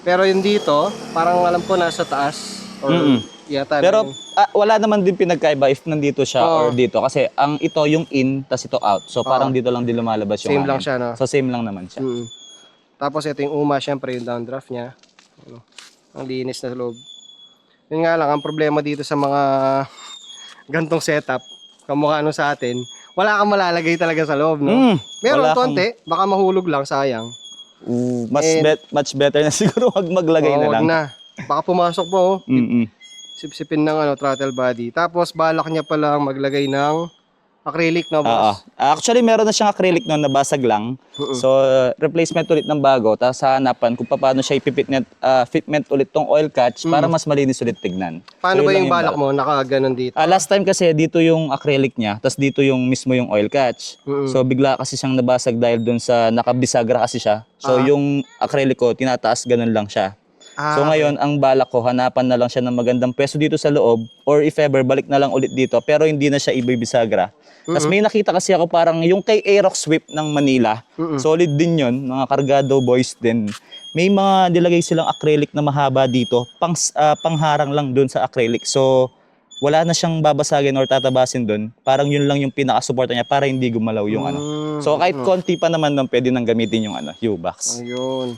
Pero yung dito, parang alam ko nasa taas. Or yata Pero na yun. wala naman din pinagkaiba if nandito siya Oo. or dito. Kasi ang ito yung in, tas ito out. So parang dito lang din lumalabas yung Same lang hangin. siya, no? So same lang naman siya. Tapos ito yung uma, syempre yung downdraft niya. Ano, ang linis na loob. Yun nga lang, ang problema dito sa mga gantong setup, kamukha nung sa atin, wala kang malalagay talaga sa loob, no? Meron wala kang- konti, baka mahulog lang, sayang. Much better na siguro wag maglagay na Wag lang. na. Baka pumasok mo, oh. Mm-mm. Sipsipin ng throttle body. Tapos balak niya palang maglagay ng acrylic, no, Oo. boss? Actually, meron na siyang acrylic noon, nabasag lang. So, replacement ulit ng bago. Tapos hanapan kung paano siya ipipitment fitment ulit tong oil catch para mas malinis ulit tignan. Paano So, ba yun lang yung balak mo? Nakaganon dito. Last time kasi dito yung acrylic niya, tapos dito yung mismo yung oil catch. So bigla kasi siyang nabasag dahil dun sa nakabisagra kasi siya. So yung acrylic ko, tinataas ganun lang siya. So ngayon, ang balak ko, hanapan na lang siya ng magandang pwesto dito sa loob or if ever, balik na lang ulit dito pero hindi na siya ibibisagra. Tapos may nakita kasi ako parang yung kay Aerox Swift ng Manila, solid din yun, mga kargado boys din. May mga nilagay silang acrylic na mahaba dito, pangharang lang dun sa acrylic. So wala na siyang babasagin or tatabasin dun. Parang yun lang yung pinaka-suporta niya para hindi gumalaw yung So kahit konti pa naman nung pwede nang gamitin yung U-box. Ayun.